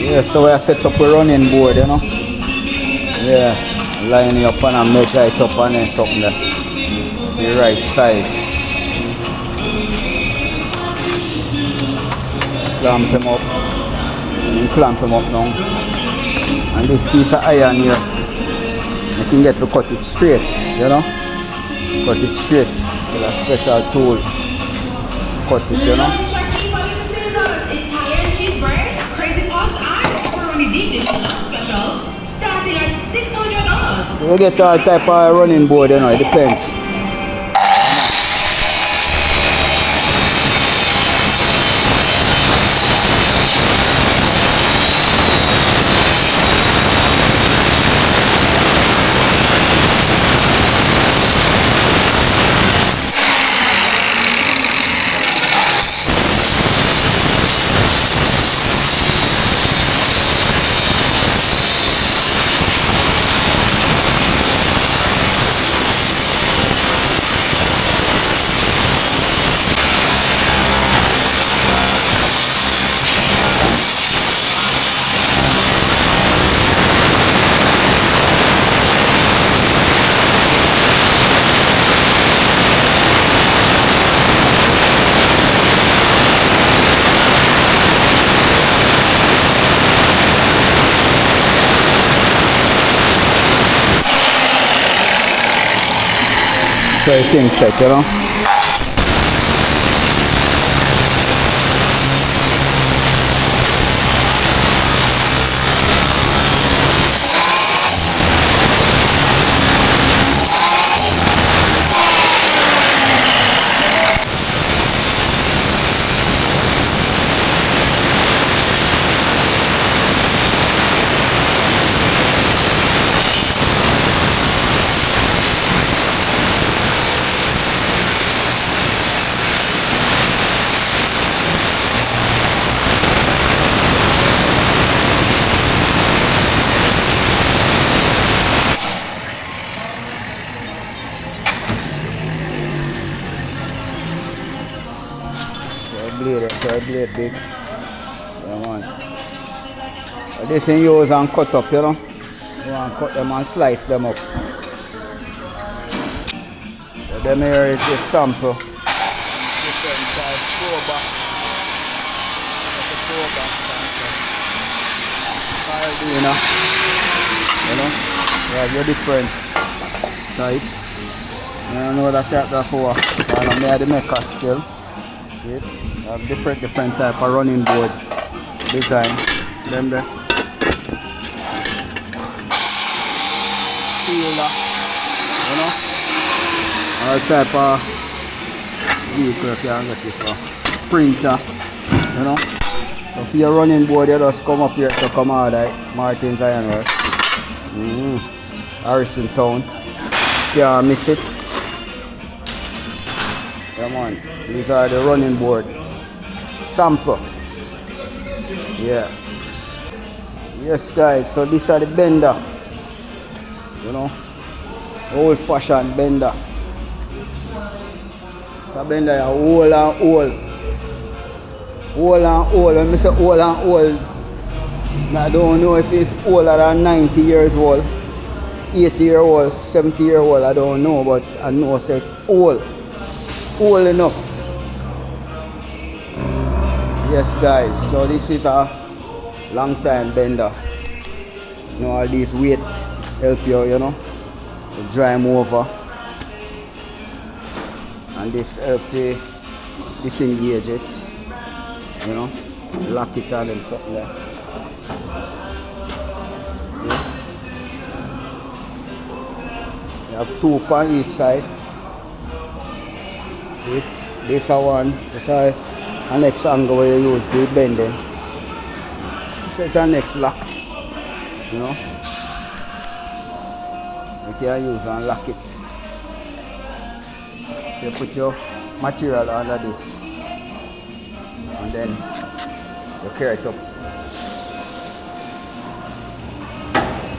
Yeah, so I set up a running board, you know. Yeah, line it up and I measure it up and then something there. The right size. Clamp him up. And clamp him up now. And this piece of iron here, you can get to cut it straight, you know. Cut it straight with a special tool. Cut it, you know. So you get all type of running board, you know, it depends. So you think set, you know. Blade big. Yeah, man. This in use and cut up, you know. You want to cut them and slice them up. So them here is the sample. Different size crowbar. That's a crowbar sample. You know. You have your different type. I don't know that type before. I don't know the maker still. See it? Have different type of running board design. See them there. Sealer, you know. All type of vehicle you can get it for. Sprinter, you know. So for your running board, you just come up here to come out like Martin's Ironworks. Harrison Town. Can't miss it. Come on. These are the running board. Sample. Yeah. Yes guys, so these are the bender. You know, old fashioned bender. So bender is old and old. Old and old. When I say old and old, I don't know if it's older than 90 years old, 80 years old, 70 years old, I don't know, but I know it's old. Old enough. Yes guys, so this is a long time bender. You know, all these weight help you, you know, to dry them over. And this helps you disengage it, you know, lock it on and something there. See? You have two on each side. See it? This is one, this is a next angle where you use the bending. This is a next lock, you know. You can use and lock it. So you put your material under this and then you carry it up.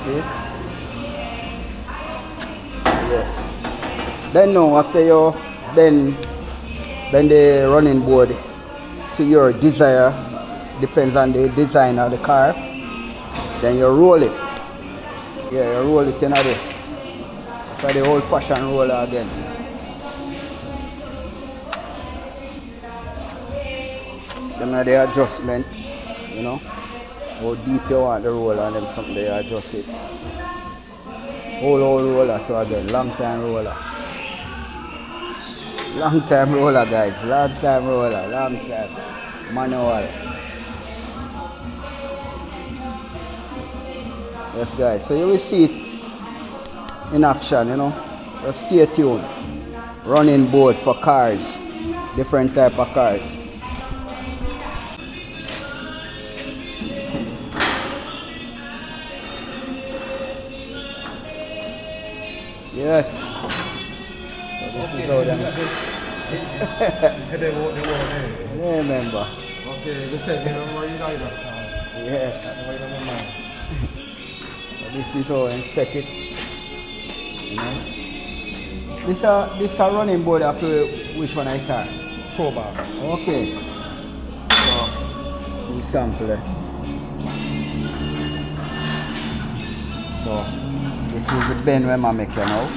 See it? Yes. Then now after you bend the running board to your desire, depends on the design of the car. Then you roll it. Yeah, you roll it in this. For the old fashioned roller again. Then the adjustment, you know. How deep you want the roller and then something they adjust it. Old roller to again, long time roller. Long time roller guys, long time roller, long time. Manual. Yes guys, so you will see it in action, you know. Just stay tuned. Running board for cars. Different type of cars. Yes. So this is how them. Yeah, remember. Okay, just tell me where you got it. Yeah. So this is how I set it. You know. This a running board of which one I can? Pro box. Okay. So see sample there. So this is the bend where I make it now.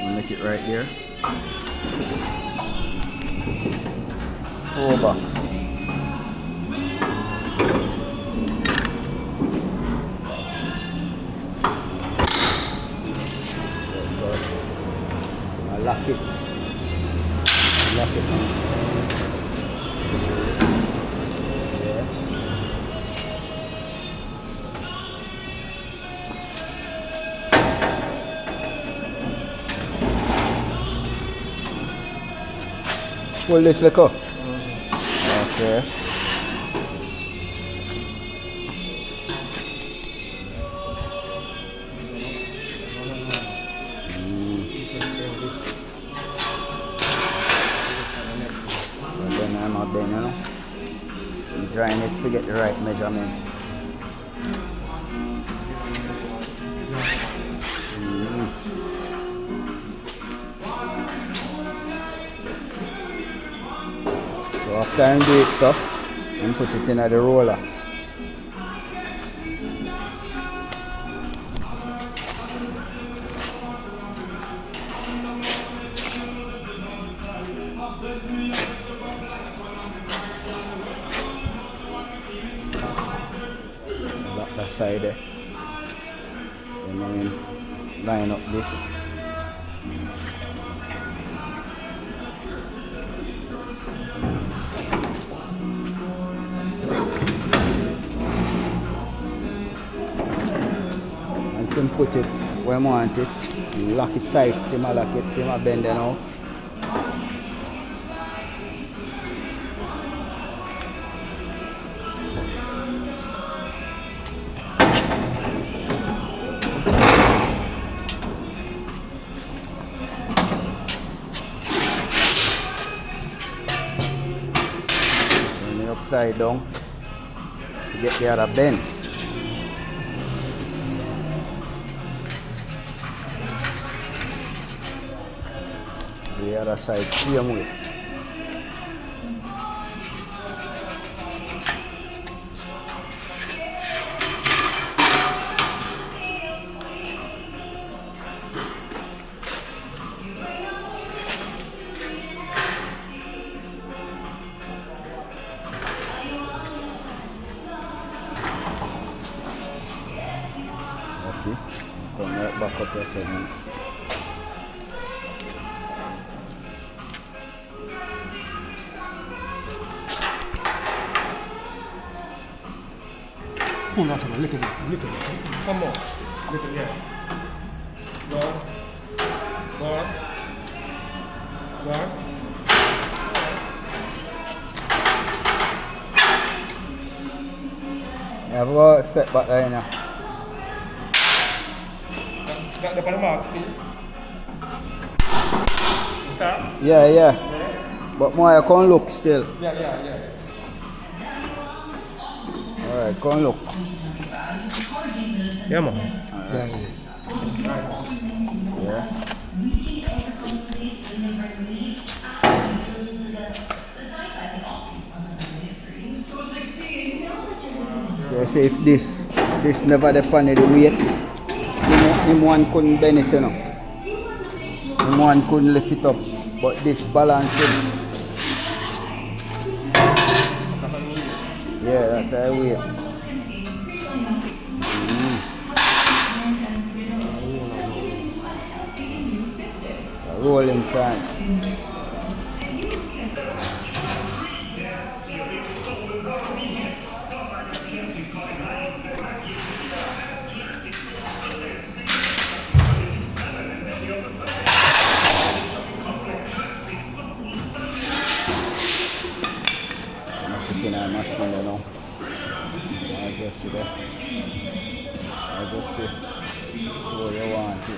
I make it right there. Pro box. So I lock it. Lock it now. Yeah. Pull this look up. Okay. Then I'm not bend, you know. So I'm drying it to get the right measurement. So after I do it so, and put it in the roller. Lock that side there. And then line up this. And put it where I want it, lock it tight, see my lock it, see my bend it now. Turn it upside down to get the other bend. The other side same way. Okay, come right back up your segment. Pull out a little bit. Come on. Little, yeah. Go on. Go on. Go on. Yeah, I've got a set back there now. Got the mark still? Start? Yeah, yeah. But more I can't look still. Yeah. Alright, can't look. Yeah, man. Yeah. So I say if this This never depend on the weight. Him one couldn't bend it, you know. Him one couldn't lift it up. But this balance it. Yeah, that's the weight. Rolling time. Putting our machine there now. I just see that. I just see where you want it.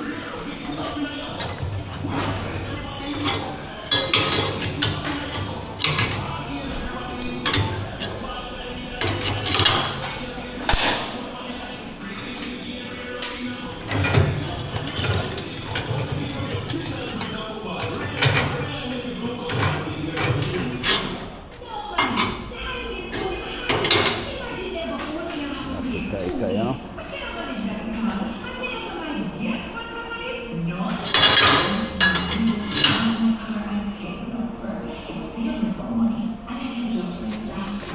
Tighter, you know.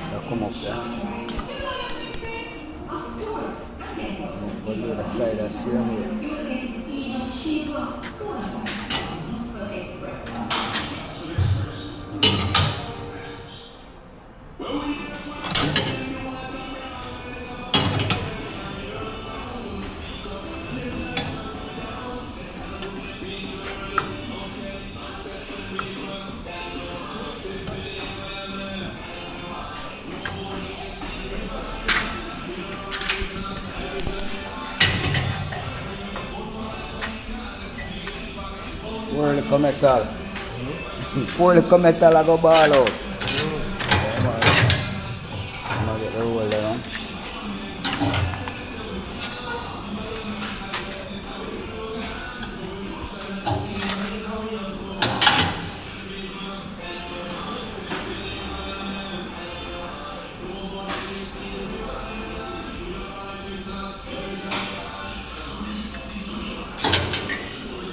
That'll come up there. Let's go to the other side of the same way. Pour the metal. Pour the metal, I go ball out. I'm gonna get the roll there.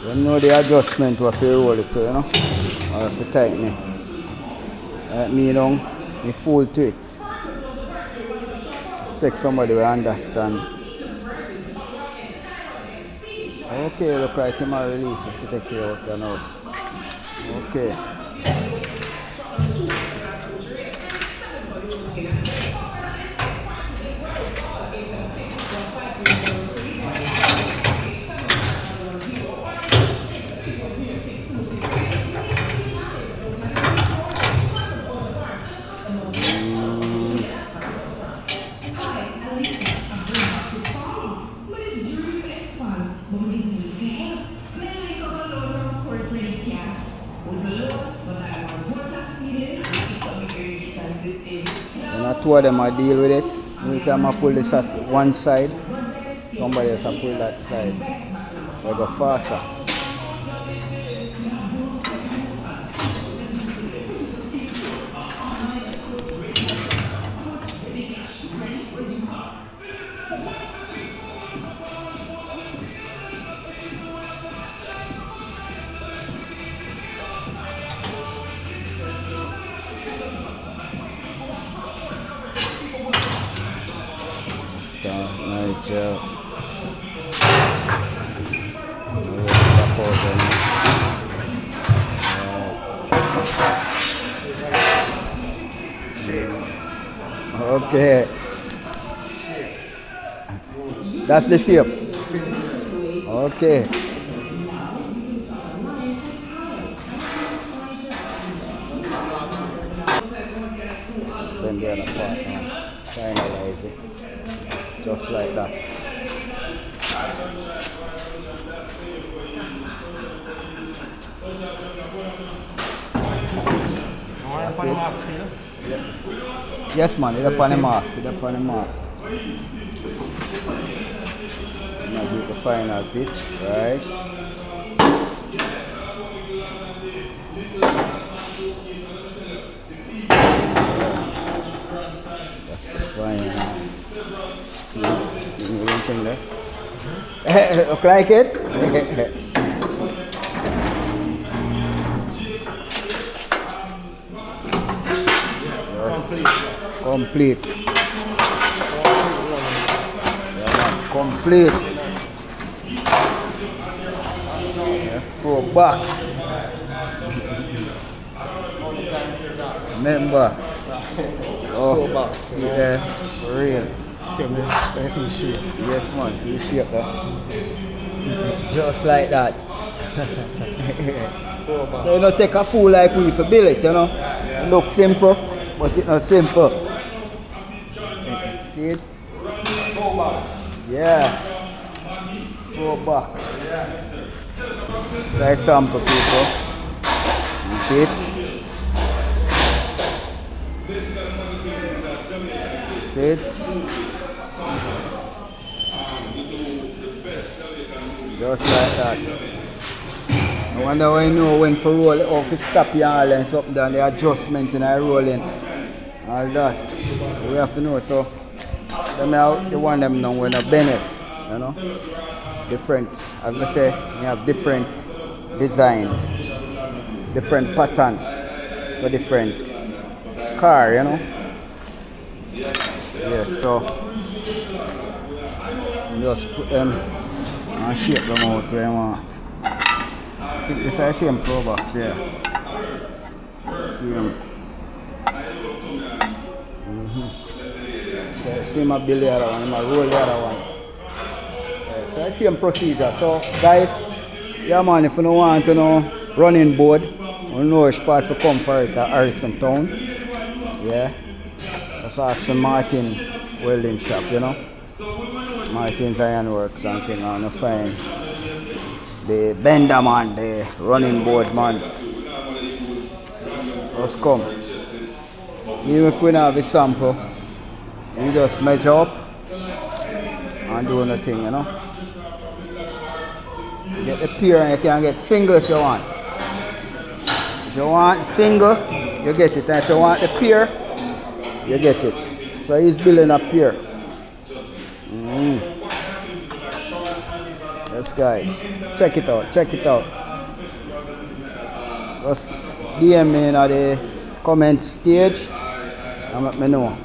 You know the adjustment what you roll it to, you know, or if you tighten it. Me down, me full to it. Take somebody who understand. Okay, look like him a release it to take it out and out. Okay. And two of them I deal with it. Every time I pull this as one side, somebody else will pull that side. I go faster. Nigel. Okay. That's the shape. Okay. Then the other part now. Finalize it. Just like that. Okay. Yes man, it's upon the mark. It's upon the mark. Now do the final pitch, right? That's the final. You don't think that? Look like it? Complete. Yeah, complete. Yeah, pro box. Remember. Oh, box, you know. yeah, for real. Yeah, man. That's in shape. Yes, man. See the shape there. Just like that. So you know, take a fool like we for build it, you know. It look simple, but it's not simple. See it? Pro box. Yeah. Pro box. So I sample people. You see it? See it? Just like that. I wonder why you know when for roll it off, it stop you all and something down the adjustment and I rolling. All that. We have to know, so them are the one them now when a Bennett, you know. Different, as I say, you have different design, different pattern for different car, you know. Yes, so you just put them and shape them out where you want. I think this is the same Pro Box, yeah. Same. So same I build the other one, I roll the other one. Yeah, so I same procedure. So guys, yeah man, if you don't want to know running board, you know which part to come for it at Harrison Town. Yeah. Just ask Martin welding shop, you know. Martin's Ironworks and thing, and you find the bender man, the running board man. Just come. Even if we don't have a sample, you just measure up and do nothing, you know. You get the pair and you can get single if you want. If you want single, you get it. And if you want the pair, you get it. So he's building a pair. Yes guys, check it out, check it out. Just DM me in the comment stage and let me know.